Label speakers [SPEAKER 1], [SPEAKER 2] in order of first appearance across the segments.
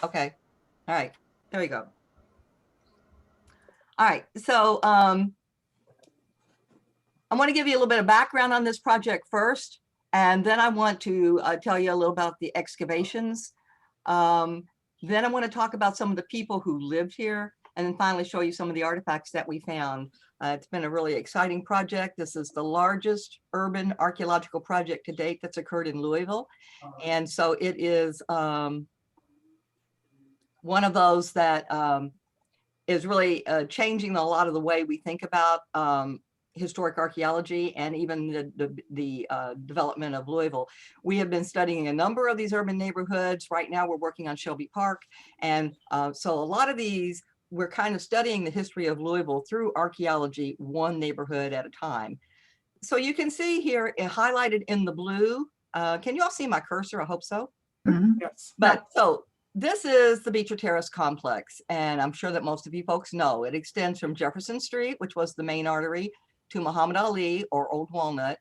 [SPEAKER 1] Okay. All right. There we go. All right. So I want to give you a little bit of background on this project first, and then I want to tell you a little about the excavations. Then I want to talk about some of the people who lived here, and then finally show you some of the artifacts that we found. It's been a really exciting project. This is the largest urban archaeological project to date that's occurred in Louisville. And so it is one of those that is really changing a lot of the way we think about historic archaeology and even the development of Louisville. We have been studying a number of these urban neighborhoods. Right now we're working on Shelby Park. And so a lot of these, we're kind of studying the history of Louisville through archaeology, one neighborhood at a time. So you can see here highlighted in the blue, can you all see my cursor? I hope so.
[SPEAKER 2] Yes.
[SPEAKER 1] But so this is the Beecher Terrace complex, and I'm sure that most of you folks know it extends from Jefferson Street, which was the main artery, to Muhammad Ali or Old Walnut,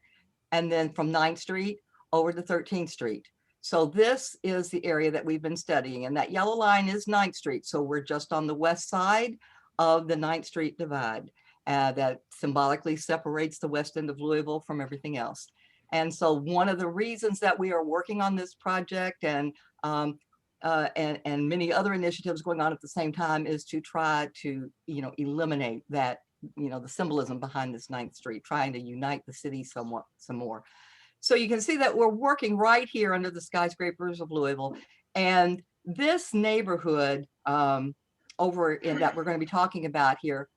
[SPEAKER 1] and then from 9th Street over to 13th Street. So this is the area that we've been studying, and that yellow line is 9th Street. So we're just on the west side of the 9th Street divide that symbolically separates the west end of Louisville from everything else. And so one of the reasons that we are working on this project and many other initiatives going on at the same time is to try to, eliminate that, the symbolism behind this 9th Street, trying to unite the city some more. So you can see that we're working right here under the skyscrapers of Louisville. And this neighborhood over in that we're going to be talking about here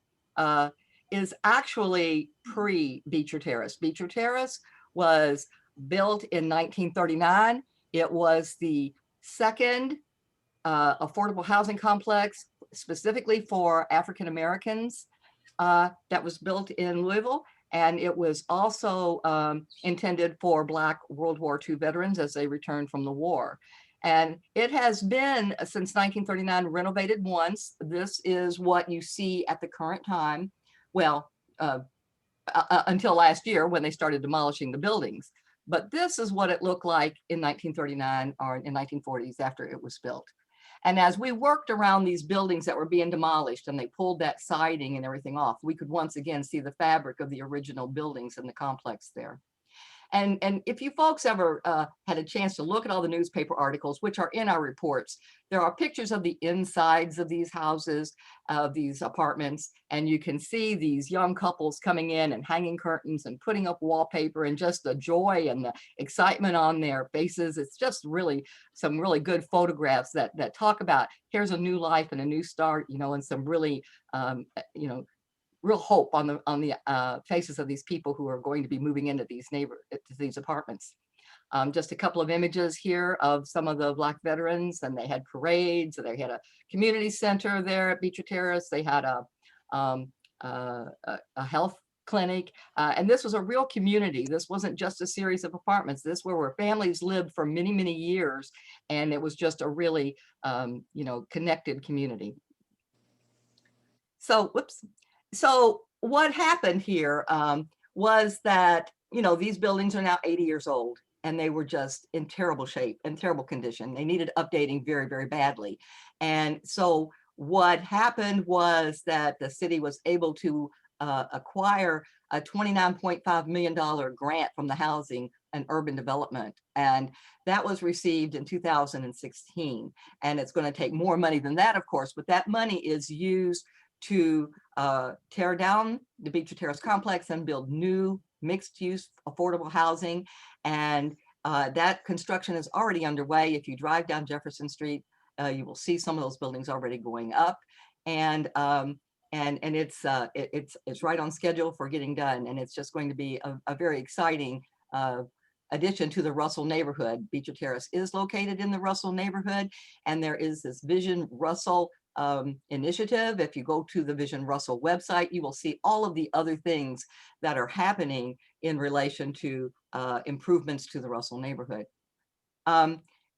[SPEAKER 1] is actually pre-Beecher Terrace. Beecher Terrace was built in 1939. It was the second affordable housing complex specifically for African Americans that was built in Louisville. And it was also intended for Black World War II veterans as they returned from the war. And it has been since 1939 renovated once. This is what you see at the current time. Well, until last year when they started demolishing the buildings. But this is what it looked like in 1939 or in 1940s after it was built. And as we worked around these buildings that were being demolished and they pulled that siding and everything off, we could once again see the fabric of the original buildings in the complex there. And if you folks ever had a chance to look at all the newspaper articles, which are in our reports, there are pictures of the insides of these houses, of these apartments, and you can see these young couples coming in and hanging curtains and putting up wallpaper and just the joy and the excitement on their faces. It's just really some really good photographs that talk about here's a new life and a new start, and some really, real hope on the faces of these people who are going to be moving into these apartments. Just a couple of images here of some of the Black veterans, and they had parades. They had a community center there at Beecher Terrace. They had a health clinic, and this was a real community. This wasn't just a series of apartments. This were where families lived for many, many years, and it was just a really, connected community. So, whoops. So what happened here was that, these buildings are now 80 years old and they were just in terrible shape and terrible condition. They needed updating very, very badly. And so what happened was that the city was able to acquire a $29.5 million grant from the Housing and Urban Development. And that was received in 2016. And it's going to take more money than that, of course, but that money is used to tear down the Beecher Terrace complex and build new mixed-use affordable housing. And that construction is already underway. If you drive down Jefferson Street, you will see some of those buildings already going up. And it's right on schedule for getting done. And it's just going to be a very exciting addition to the Russell neighborhood. Beecher Terrace is located in the Russell neighborhood, and there is this Vision Russell initiative. If you go to the Vision Russell website, you will see all of the other things that are happening in relation to improvements to the Russell neighborhood.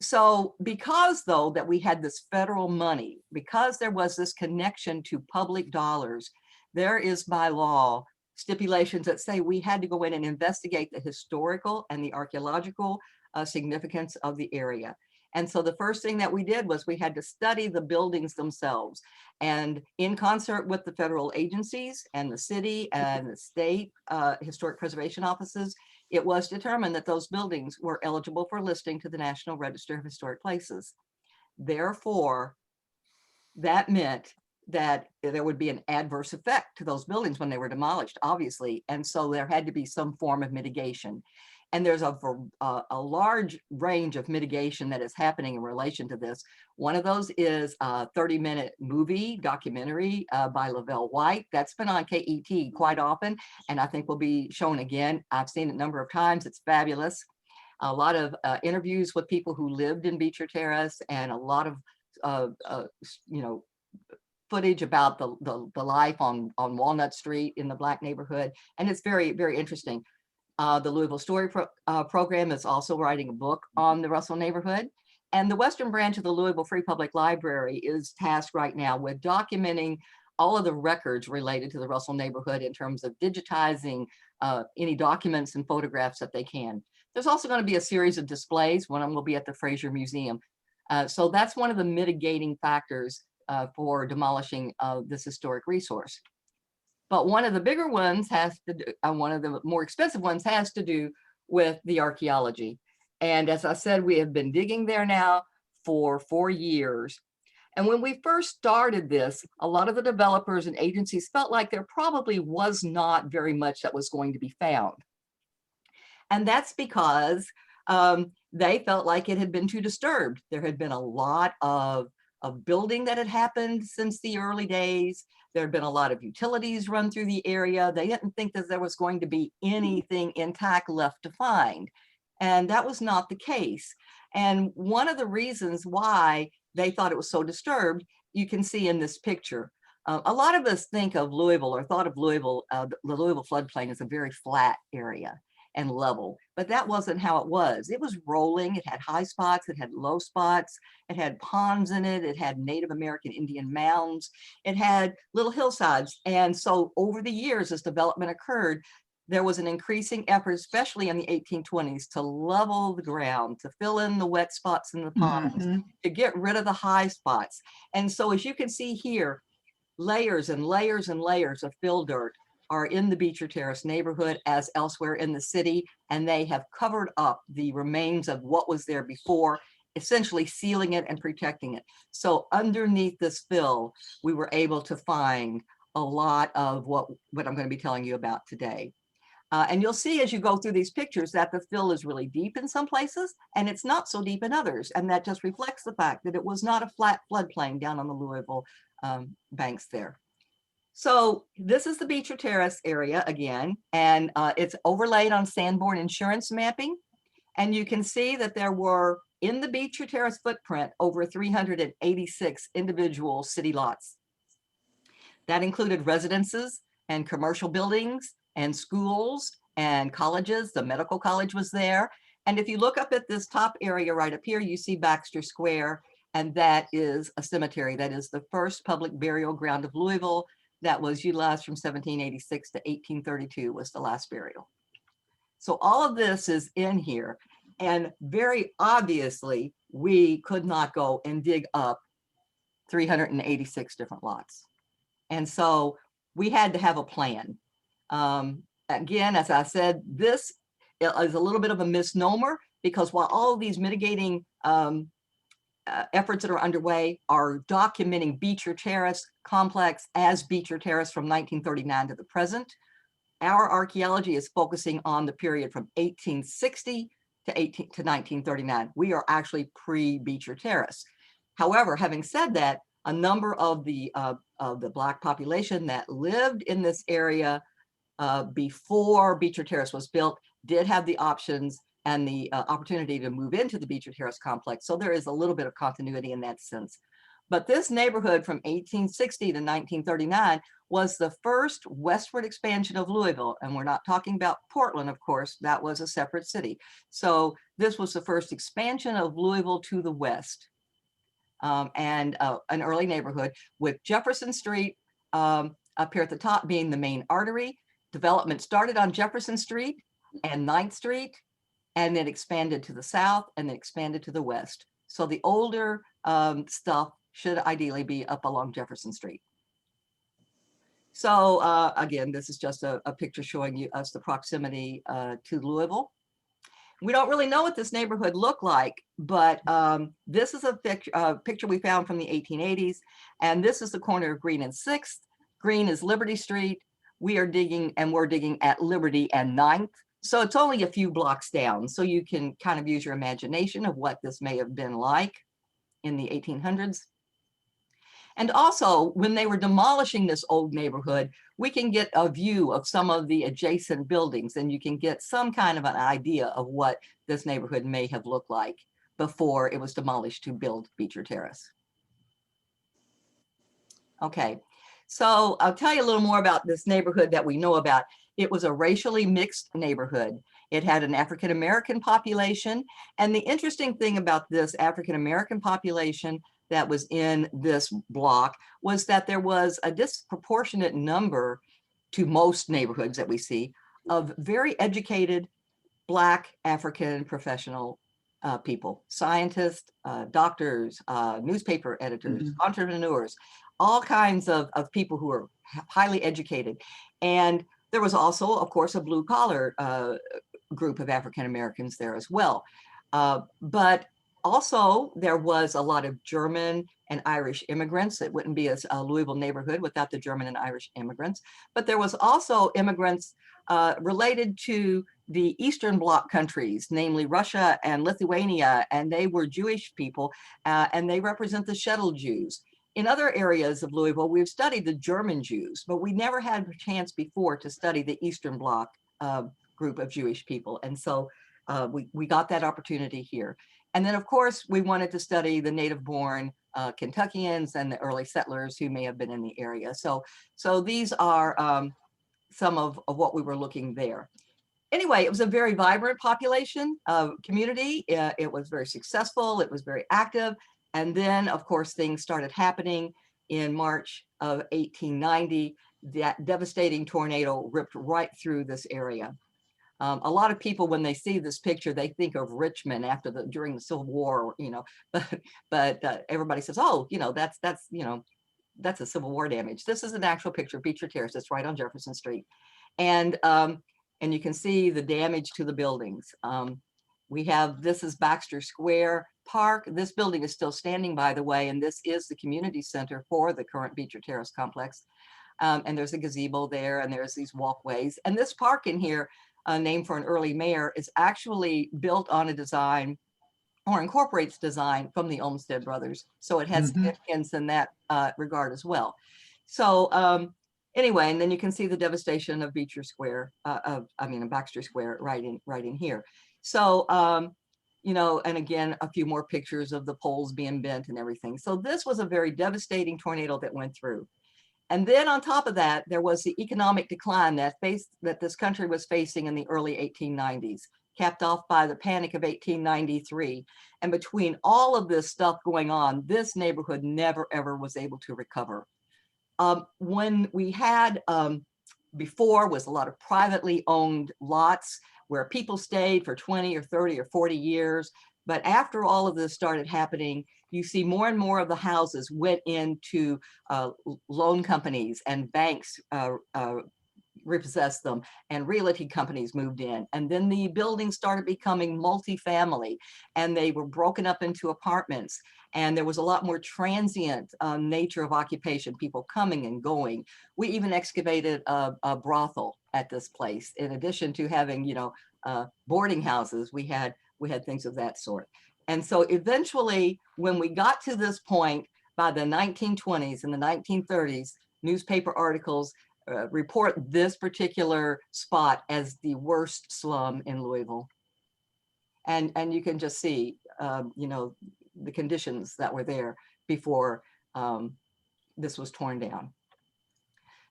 [SPEAKER 1] So because though that we had this federal money, because there was this connection to public dollars, there is by law stipulations that say we had to go in and investigate the historical and the archaeological significance of the area. And so the first thing that we did was we had to study the buildings themselves. And in concert with the federal agencies and the city and the state historic preservation offices, it was determined that those buildings were eligible for listing to the National Register of Historic Places. Therefore, that meant that there would be an adverse effect to those buildings when they were demolished, obviously. And so there had to be some form of mitigation. And there's a large range of mitigation that is happening in relation to this. One of those is a 30-minute movie documentary by Lavelle White. That's been on KET quite often, and I think will be shown again. I've seen it a number of times. It's fabulous. A lot of interviews with people who lived in Beecher Terrace, and a lot of footage about the life on Walnut Street in the Black neighborhood, and it's very, very interesting. The Louisville Story program is also writing a book on the Russell neighborhood. And the Western branch of the Louisville Free Public Library is tasked right now with documenting all of the records related to the Russell neighborhood in terms of digitizing any documents and photographs that they can. There's also going to be a series of displays. One of them will be at the Fraser Museum. So that's one of the mitigating factors for demolishing this historic resource. But one of the bigger ones has to do, one of the more expensive ones has to do with the archaeology. And as I said, we have been digging there now for 4 years. And when we first started this, a lot of the developers and agencies felt like there probably was not very much that was going to be found. And that's because they felt like it had been too disturbed. There had been a lot of building that had happened since the early days. There had been a lot of utilities run through the area. They didn't think that there was going to be anything intact left to find. And that was not the case. And one of the reasons why they thought it was so disturbed, you can see in this picture. A lot of us think of Louisville, or thought of Louisville, the Louisville floodplain as a very flat area and level, but that wasn't how it was. It was rolling. It had high spots, it had low spots, it had ponds in it, it had Native American Indian mounds, it had little hillsides. And so over the years, as development occurred, there was an increasing effort, especially in the 1820s, to level the ground, to fill in the wet spots in the ponds, to get rid of the high spots. And so as you can see here, layers and layers and layers of fill dirt are in the Beecher Terrace neighborhood as elsewhere in the city, and they have covered up the remains of what was there before, essentially sealing it and protecting it. So underneath this fill, we were able to find a lot of what I'm going to be telling you about today. And you'll see as you go through these pictures that the fill is really deep in some places and it's not so deep in others. And that just reflects the fact that it was not a flat floodplain down on the Louisville banks there. So this is the Beecher Terrace area again, and it's overlaid on Sanborn insurance mapping. And you can see that there were in the Beecher Terrace footprint over 386 individual city lots. That included residences and commercial buildings and schools and colleges. The medical college was there. And if you look up at this top area right up here, you see Baxter Square, and that is a cemetery. That is the first public burial ground of Louisville that was utilized from 1786 to 1832 was the last burial. So all of this is in here. And very obviously, we could not go and dig up 386 different lots. And so we had to have a plan. Again, as I said, this is a little bit of a misnomer, because while all of these mitigating efforts that are underway are documenting Beecher Terrace complex as Beecher Terrace from 1939 to the present, our archaeology is focusing on the period from 1860 to 1939. We are actually pre-Beecher Terrace. However, having said that, a number of the Black population that lived in this area before Beecher Terrace was built did have the options and the opportunity to move into the Beecher Terrace complex. So there is a little bit of continuity in that sense. But this neighborhood from 1860 to 1939 was the first westward expansion of Louisville. And we're not talking about Portland, of course, that was a separate city. So this was the first expansion of Louisville to the west. And an early neighborhood with Jefferson Street up here at the top being the main artery. Development started on Jefferson Street and 9th Street, and then expanded to the south and then expanded to the west. So the older stuff should ideally be up along Jefferson Street. So again, this is just a picture showing us the proximity to Louisville. We don't really know what this neighborhood looked like, but this is a picture we found from the 1880s. And this is the corner of Green and 6th. Green is Liberty Street. We're digging at Liberty and 9th. So it's only a few blocks down. So you can kind of use your imagination of what this may have been like in the 1800s. And also, when they were demolishing this old neighborhood, we can get a view of some of the adjacent buildings, and you can get some kind of an idea of what this neighborhood may have looked like before it was demolished to build Beecher Terrace. Okay, so I'll tell you a little more about this neighborhood that we know about. It was a racially mixed neighborhood. It had an African-American population, and the interesting thing about this African-American population that was in this block was that there was a disproportionate number to most neighborhoods that we see of very educated Black African professional people, scientists, doctors, newspaper editors, entrepreneurs, all kinds of people who are highly educated. And there was also, of course, a blue collar group of African Americans there as well. But also, there was a lot of German and Irish immigrants. It wouldn't be a Louisville neighborhood without the German and Irish immigrants. But there was also immigrants related to the Eastern Bloc countries, namely Russia and Lithuania, and they were Jewish people, and they represent the shtetl Jews. In other areas of Louisville, we've studied the German Jews, but we never had a chance before to study the Eastern Bloc group of Jewish people. And so we got that opportunity here. And then, of course, we wanted to study the native-born Kentuckians and the early settlers who may have been in the area. So these are some of what we were looking there. Anyway, it was a very vibrant population community. It was very successful. It was very active. And then, of course, things started happening in March of 1890. That devastating tornado ripped right through this area. A lot of people, when they see this picture, they think of Richmond during the Civil War, you know, but everybody says, oh, you know, that's a Civil War damage. This is an actual picture of Beecher Terrace. It's right on Jefferson Street. And you can see the damage to the buildings. This is Baxter Square Park. This building is still standing, by the way, and this is the community center for the current Beecher Terrace complex. And there's a gazebo there, and there's these walkways. And this park in here, named for an early mayor, is actually built on a design or incorporates design from the Olmsted brothers. So it has significance in that regard as well. So anyway, and then you can see the devastation of Beecher Square, Baxter Square right in here. So, you know, and again, a few more pictures of the poles being bent and everything. So this was a very devastating tornado that went through. And then on top of that, there was the economic decline that this country was facing in the early 1890s, capped off by the Panic of 1893. And between all of this stuff going on, this neighborhood never, ever was able to recover. When we had before was a lot of privately owned lots where people stayed for 20 or 30 or 40 years. But after all of this started happening, you see more and more of the houses went into loan companies, and banks repossessed them, and realty companies moved in. And then the buildings started becoming multifamily, and they were broken up into apartments. And there was a lot more transient nature of occupation, people coming and going. We even excavated a brothel at this place. In addition to having, you know, boarding houses, we had things of that sort. And so eventually, when we got to this point, by the 1920s and the 1930s, newspaper articles report this particular spot as the worst slum in Louisville. And you can just see, you know, the conditions that were there before this was torn down.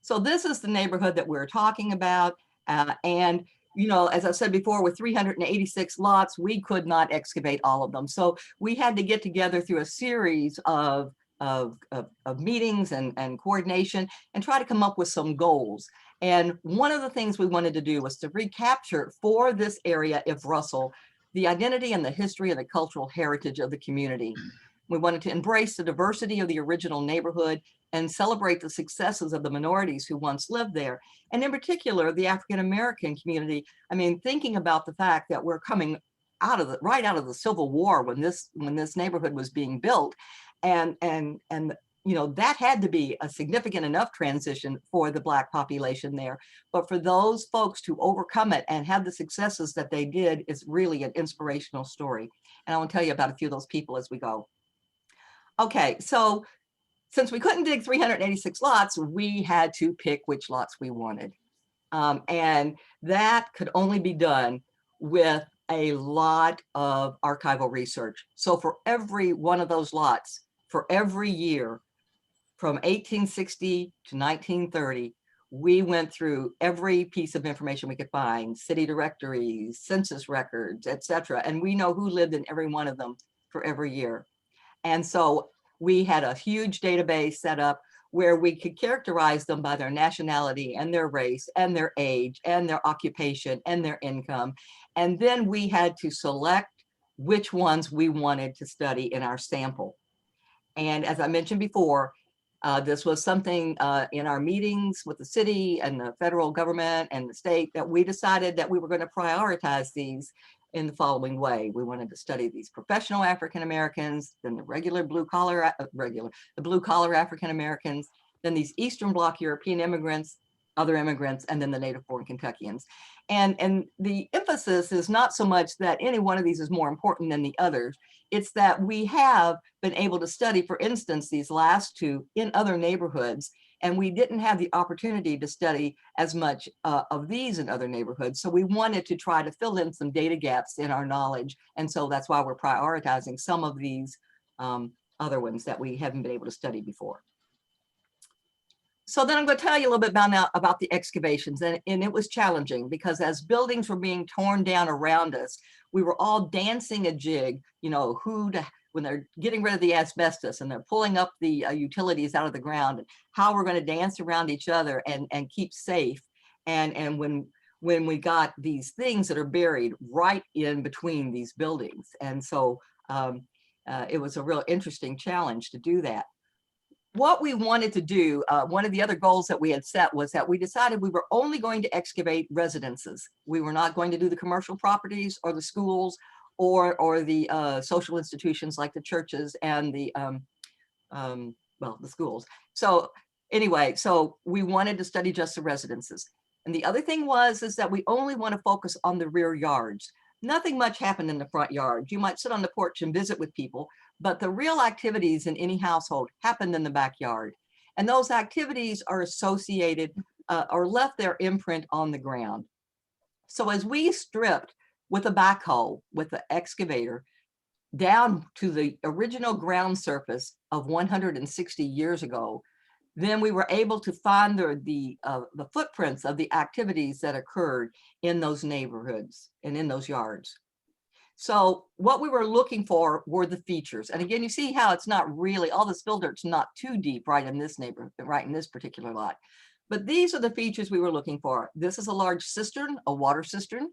[SPEAKER 1] So this is the neighborhood that we're talking about. And you know, as I said before, with 386 lots, we could not excavate all of them. So we had to get together through a series of meetings and coordination and try to come up with some goals. And one of the things we wanted to do was to recapture for this area of Russell the identity and the history and the cultural heritage of the community. We wanted to embrace the diversity of the original neighborhood and celebrate the successes of the minorities who once lived there. And in particular, the African-American community. I mean, thinking about the fact that we're coming out of right out of the Civil War when this neighborhood was being built. And you know, that had to be a significant enough transition for the Black population there. But for those folks to overcome it and have the successes that they did is really an inspirational story. And I want to tell you about a few of those people as we go. Okay, so since we couldn't dig 386 lots, we had to pick which lots we wanted. And that could only be done with a lot of archival research. So for every one of those lots, for every year, from 1860 to 1930, we went through every piece of information we could find, city directories, census records, etc. And we know who lived in every one of them for every year. And so we had a huge database set up where we could characterize them by their nationality and their race and their age and their occupation and their income. And then we had to select which ones we wanted to study in our sample. And as I mentioned before, this was something in our meetings with the city and the federal government and the state that we decided that we were going to prioritize these in the following way. We wanted to study these professional African Americans, then the regular blue collar African Americans, then these Eastern Bloc European immigrants, other immigrants, and then the native born Kentuckians. And the emphasis is not so much that any one of these is more important than the others. It's that we have been able to study, for instance, these last two in other neighborhoods, and we didn't have the opportunity to study as much of these in other neighborhoods. So we wanted to try to fill in some data gaps in our knowledge. And so that's why we're prioritizing some of these other ones that we haven't been able to study before. So then I'm going to tell you a little bit about the excavations, and it was challenging because as buildings were being torn down around us, we were all dancing a jig, you know, when they're getting rid of the asbestos and they're pulling up the utilities out of the ground, and how we're going to dance around each other and keep safe. And when we got these things that are buried right in between these buildings. And so it was a real interesting challenge to do that. What we wanted to do, one of the other goals that we had set was that we decided we were only going to excavate residences. We were not going to do the commercial properties or the schools or the social institutions like the churches and the schools. So anyway, so we wanted to study just the residences. And the other thing is that we only want to focus on the rear yards. Nothing much happened in the front yard. You might sit on the porch and visit with people, but the real activities in any household happened in the backyard. And those activities are associated or left their imprint on the ground. So as we stripped with a backhoe, with the excavator, down to the original ground surface of 160 years ago, then we were able to find the footprints of the activities that occurred in those neighborhoods and in those yards. So what we were looking for were the features. And again, you see how it's not really, all this fill dirt's not too deep right in this neighborhood, right in this particular lot. But these are the features we were looking for. This is a large cistern, a water cistern.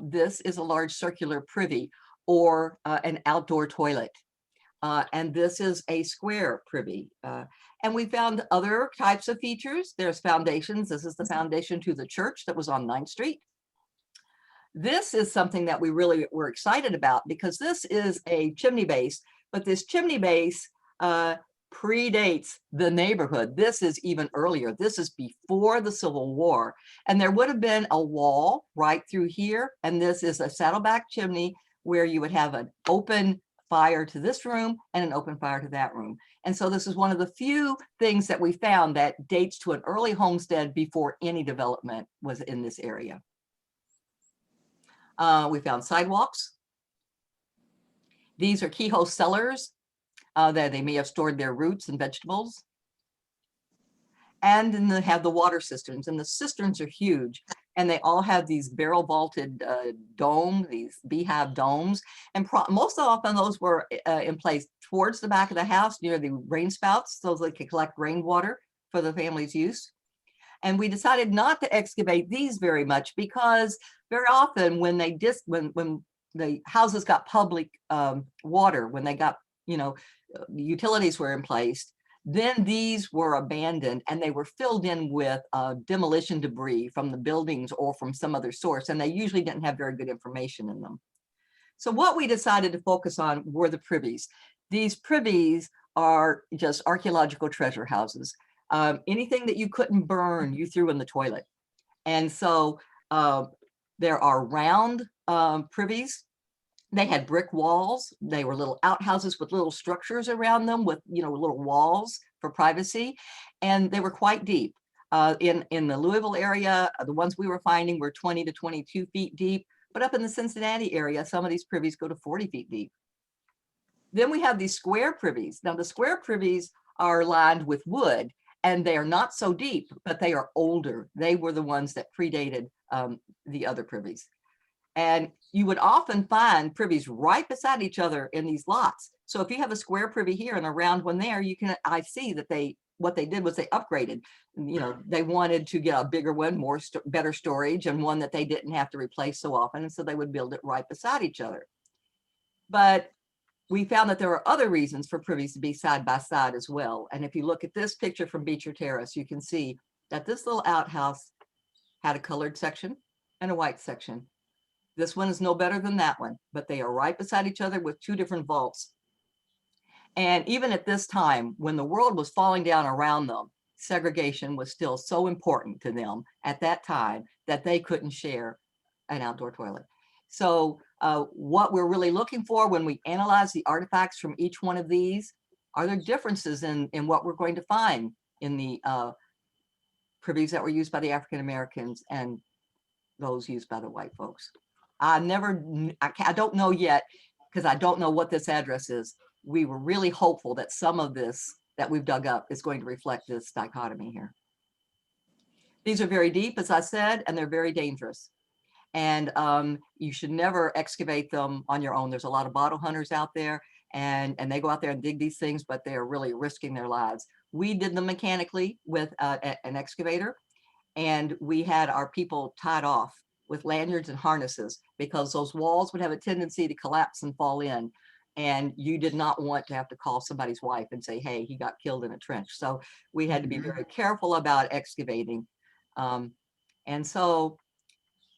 [SPEAKER 1] This is a large circular privy or an outdoor toilet. And this is a square privy. And we found other types of features. There's foundations. This is the foundation to the church that was on 9th Street. This is something that we really were excited about because this is a chimney base, but this chimney base predates the neighborhood. This is even earlier. This is before the Civil War. And there would have been a wall right through here. And this is a saddleback chimney where you would have an open fire to this room and an open fire to that room. And so this is one of the few things that we found that dates to an early homestead before any development was in this area. We found sidewalks. These are keyhole cellars that they may have stored their roots and vegetables. And then they have the water cisterns, and the cisterns are huge. And they all have these barrel vaulted domes, these beehive domes. And most often those were in place towards the back of the house near the rain spouts, so they could collect rainwater for the family's use. And we decided not to excavate these very much because very often when the houses got public water, when they got, you know, utilities were in place, then these were abandoned and they were filled in with demolition debris from the buildings or from some other source, and they usually didn't have very good information in them. So what we decided to focus on were the privies. These privies are just archaeological treasure houses. Anything that you couldn't burn, you threw in the toilet. And so there are round privies. They had brick walls. They were little outhouses with little structures around them with, you know, little walls for privacy. And they were quite deep. In the Louisville area, the ones we were finding were 20 to 22 feet deep. But up in the Cincinnati area, some of these privies go to 40 feet deep. Then we have these square privies. Now the square privies are lined with wood, and they are not so deep, but they are older. They were the ones that predated the other privies. And you would often find privies right beside each other in these lots. So if you have a square privy here and a round one there, I see that what they did was they upgraded. You know, they wanted to get a bigger one, better storage, and one that they didn't have to replace so often. And so they would build it right beside each other. But we found that there were other reasons for privies to be side by side as well. And if you look at this picture from Beecher Terrace, you can see that this little outhouse had a colored section and a white section. This one is no better than that one, but they are right beside each other with two different vaults. And even at this time, when the world was falling down around them, segregation was still so important to them at that time that they couldn't share an outdoor toilet. So what we're really looking for when we analyze the artifacts from each one of these, are there differences in what we're going to find in the privies that were used by the African Americans and those used by the white folks? I don't know yet, because I don't know what this address is. We were really hopeful that some of this that we've dug up is going to reflect this dichotomy here. These are very deep, as I said, and they're very dangerous. And you should never excavate them on your own. There's a lot of bottle hunters out there, and they go out there and dig these things, but they are really risking their lives. We did them mechanically with an excavator, and we had our people tied off with lanyards and harnesses, because those walls would have a tendency to collapse and fall in. And you did not want to have to call somebody's wife and say, hey, he got killed in a trench. So we had to be very careful about excavating. And so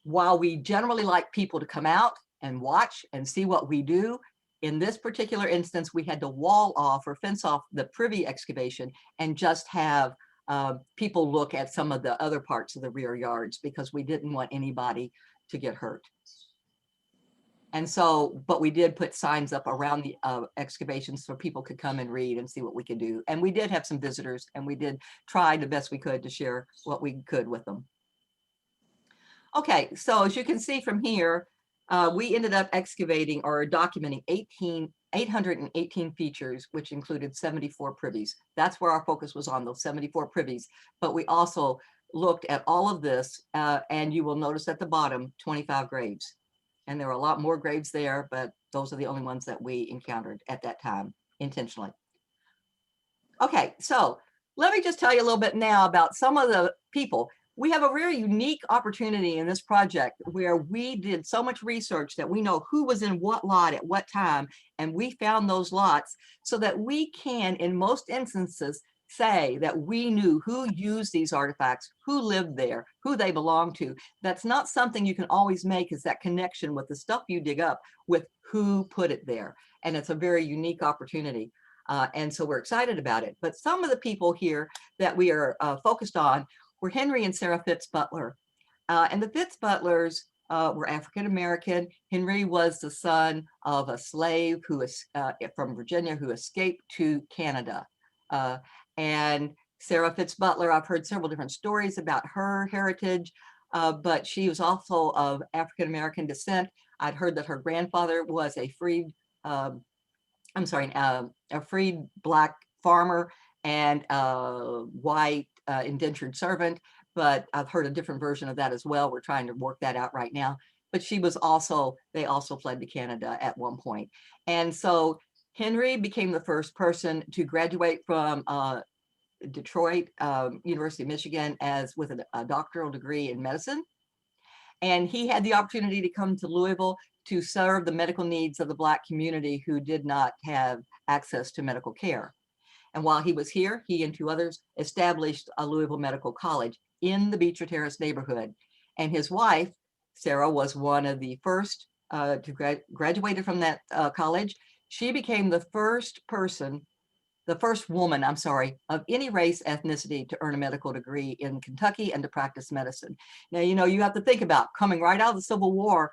[SPEAKER 1] while we generally like people to come out and watch and see what we do, in this particular instance, we had to wall off or fence off the privy excavation and just have people look at some of the other parts of the rear yards, because we didn't want anybody to get hurt. And so, but we did put signs up around the excavations so people could come and read and see what we could do. And we did have some visitors, and we did try the best we could to share what we could with them. Okay, so as you can see from here, we ended up excavating or documenting 818 features, which included 74 privies. That's where our focus was on, those 74 privies. But we also looked at all of this, and you will notice at the bottom, 25 graves. And there were a lot more graves there, but those are the only ones that we encountered at that time intentionally. Okay, so let me just tell you a little bit now about some of the people. We have a very unique opportunity in this project where we did so much research that we know who was in what lot at what time, and we found those lots so that we can, in most instances, say that we knew who used these artifacts, who lived there, who they belonged to. That's not something you can always make, is that connection with the stuff you dig up with who put it there. And it's a very unique opportunity. And so we're excited about it. But some of the people here that we are focused on were Henry and Sarah Fitz Butler. And the Fitz Butlers were African-American. Henry was the son of a slave who was from Virginia who escaped to Canada. And Sarah Fitz Butler, I've heard several different stories about her heritage, but she was also of African-American descent. I'd heard that her grandfather was a freed Black farmer and white indentured servant, but I've heard a different version of that as well. We're trying to work that out right now. But she was also, they also fled to Canada at one point. And so Henry became the first person to graduate from Detroit University of Michigan with a doctoral degree in medicine. And he had the opportunity to come to Louisville to serve the medical needs of the Black community who did not have access to medical care. And while he was here, he and 2 others established a Louisville Medical College in the Beecher Terrace neighborhood. And his wife, Sarah, was one of the first to graduated from that college. She became the first woman, I'm sorry, of any race, ethnicity to earn a medical degree in Kentucky and to practice medicine. Now, you know, you have to think about coming right out of the Civil War,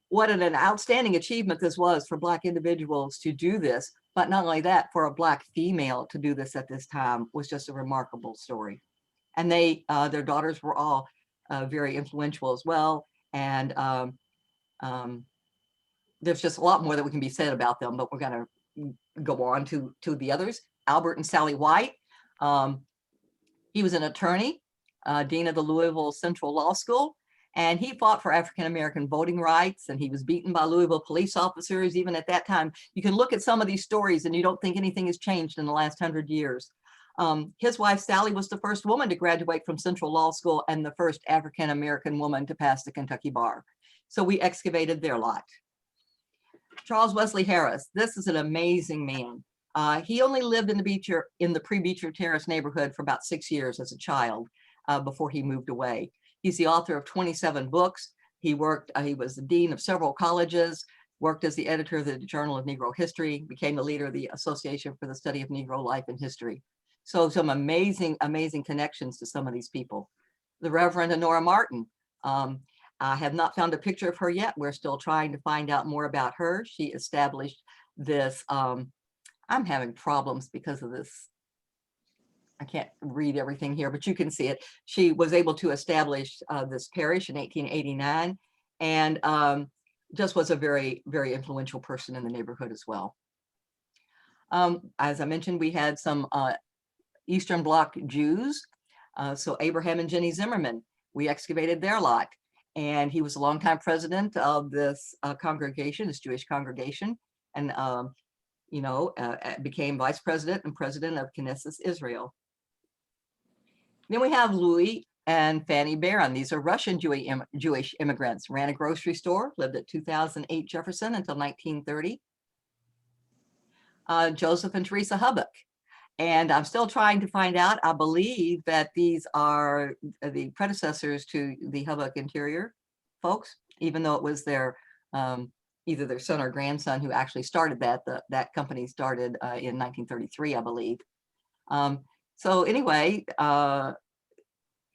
[SPEAKER 1] what an outstanding achievement this was for Black individuals to do this. But not only that, for a Black female to do this at this time was just a remarkable story. And their daughters were all very influential as well. And there's just a lot more that we can be said about them, but we're going to go on to the others. Albert and Sally White. He was an attorney, dean of the Louisville Central Law School, and he fought for African-American voting rights, and he was beaten by Louisville police officers even at that time. You can look at some of these stories and you don't think anything has changed in the last 100 years. His wife, Sally, was the first woman to graduate from Central Law School and the first African-American woman to pass the Kentucky bar. So we excavated their lot. Charles Wesley Harris, this is an amazing man. He only lived in the pre-Beecher Terrace neighborhood for about 6 years as a child before he moved away. He's the author of 27 books. He was the dean of several colleges, worked as the editor of the Journal of Negro History, became the leader of the Association for the Study of Negro Life and History. So some amazing, amazing connections to some of these people. The Reverend Nora Martin. I have not found a picture of her yet. We're still trying to find out more about her. She established this, I'm having problems because of this. I can't read everything here, but you can see it. She was able to establish this parish in 1889 and just was a very, very influential person in the neighborhood as well. As I mentioned, we had some Eastern Bloc Jews. So Abraham and Jenny Zimmerman, we excavated their lot. And he was a longtime president of this congregation, this Jewish congregation, and became vice president and president of Knesset Israel. Then we have Louis and Fanny Barron. These are Russian Jewish immigrants, ran a grocery store, lived at 2008 Jefferson until 1930. Joseph and Teresa Hubbock. And I'm still trying to find out, I believe that these are the predecessors to the Hubbock Interior folks, even though it was their either their son or grandson who actually started that. That company started in 1933, I believe. So anyway,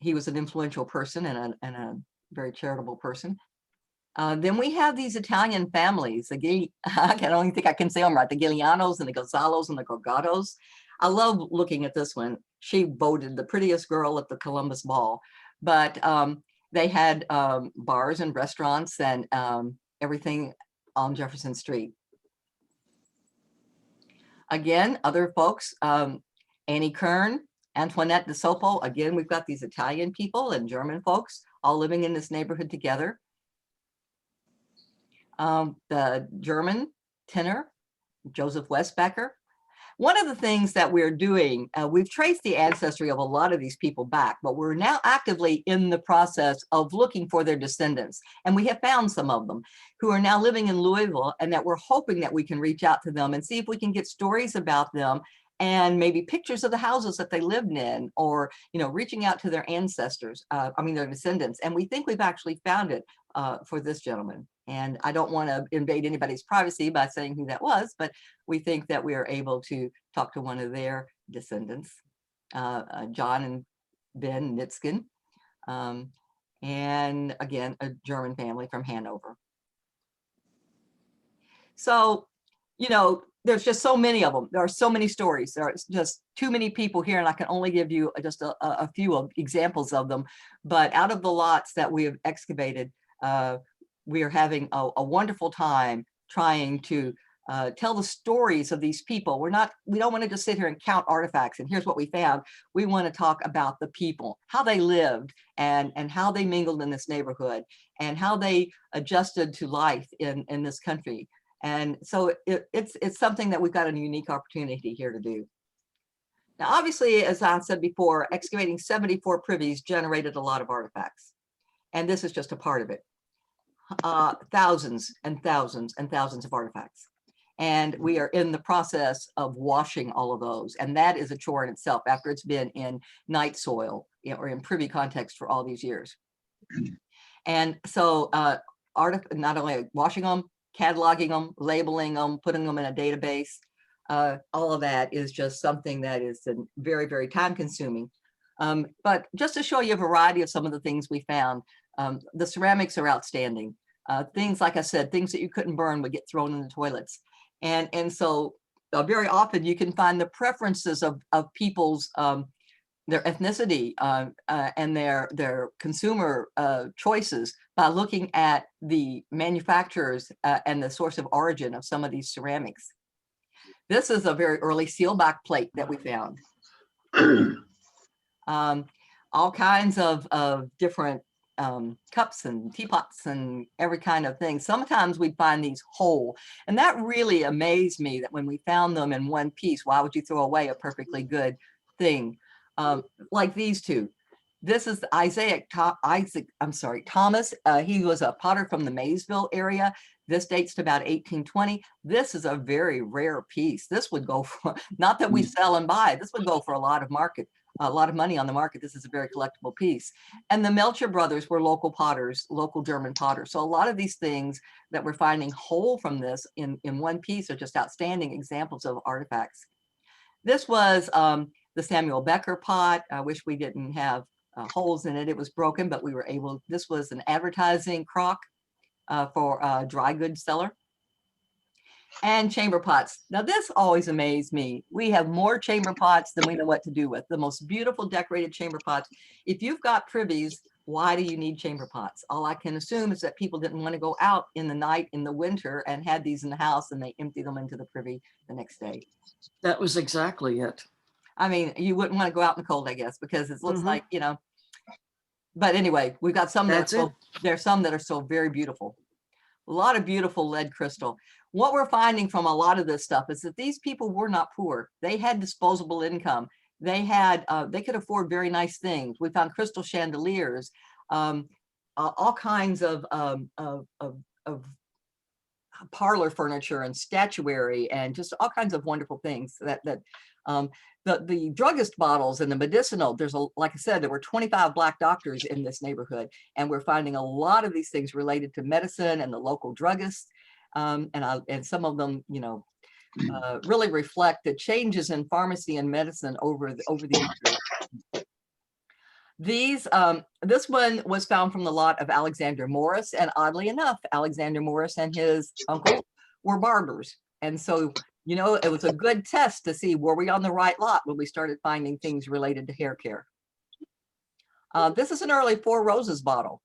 [SPEAKER 1] he was an influential person and a very charitable person. Then we have these Italian families. I don't think I can say them right. The Giulianos and the Gonzalos and the Gorgatos. I love looking at this one. She voted the prettiest girl at the Columbus Ball, but they had bars and restaurants and everything on Jefferson Street. Again, other folks, Annie Kern, Antoinette de Sopo. Again, we've got these Italian people and German folks all living in this neighborhood together. The German tenor, Joseph Westbecker. One of the things that we're doing, we've traced the ancestry of a lot of these people back, but we're now actively in the process of looking for their descendants. And we have found some of them who are now living in Louisville, and that we're hoping that we can reach out to them and see if we can get stories about them and maybe pictures of the houses that they lived in, or, reaching out to their ancestors, their descendants. And we think we've actually found it for this gentleman. And I don't want to invade anybody's privacy by saying who that was, but we think that we are able to talk to one of their descendants, John and Ben Nitzkin, and again, a German family from Hanover. So, there's just so many of them. There are so many stories. There are just too many people here, and I can only give you just a few examples of them. But out of the lots that we have excavated, we are having a wonderful time trying to tell the stories of these people. We don't want to just sit here and count artifacts and here's what we found. We want to talk about the people, how they lived and how they mingled in this neighborhood and how they adjusted to life in this country. And so it's something that we've got a unique opportunity here to do. Now, obviously, as I said before, excavating 74 privies generated a lot of artifacts. And this is just a part of it. thousands and thousands and thousands of artifacts. And we are in the process of washing all of those. And that is a chore in itself after it's been in night soil, you know, or in privy context for all these years. And so not only washing them, cataloging them, labeling them, putting them in a database, all of that is just something that is very, very time consuming. But just to show you a variety of some of the things we found, the ceramics are outstanding. Things, like I said, things that you couldn't burn would get thrown in the toilets. And so very often you can find the preferences of people's, their ethnicity and their consumer choices by looking at the manufacturers and the source of origin of some of these ceramics. This is a very early sealback plate that we found. All kinds of different cups and teapots and every kind of thing. Sometimes we'd find these whole, and that really amazed me, that when we found them in one piece, why would you throw away a perfectly good thing? Like these two. This is Thomas. He was a potter from the Maysville area. This dates to about 1820. This is a very rare piece. This would go for, not that we sell and buy, this would go for a lot of money on the market. This is a very collectible piece. And the Melcher brothers were local potters, local German potters. So a lot of these things that we're finding whole from this in one piece are just outstanding examples of artifacts. This was the Samuel Becker pot. I wish we didn't have holes in it. It was broken, but we were able, this was an advertising crock for a dry goods seller. And chamber pots. Now this always amazed me. We have more chamber pots than we know what to do with. The most beautiful decorated chamber pots. If you've got privies, why do you need chamber pots? All I can assume is that people didn't want to go out in the night in the winter and had these in the house, and they empty them into the privy the next day.
[SPEAKER 2] That was exactly it.
[SPEAKER 1] I mean, you wouldn't want to go out in the cold, I guess, because it looks like, you know, but anyway, we've got some that there's some that are so very beautiful. A lot of beautiful lead crystal. What we're finding from a lot of this stuff is that these people were not poor. They had disposable income. They had, they could afford very nice things. We found crystal chandeliers, all kinds of parlor furniture and statuary, and just all kinds of wonderful things the druggist bottles and the medicinal. There's like I said, there were 25 Black doctors in this neighborhood, and we're finding a lot of these things related to medicine and the local druggists. And some of them, you know, really reflect the changes in pharmacy and medicine over the years. These, this one was found from the lot of Alexander Morris, and oddly enough, Alexander Morris and his uncle were barbers. And so, you know, it was a good test to see, were we on the right lot when we started finding things related to hair care. This is an early Four Roses bottle.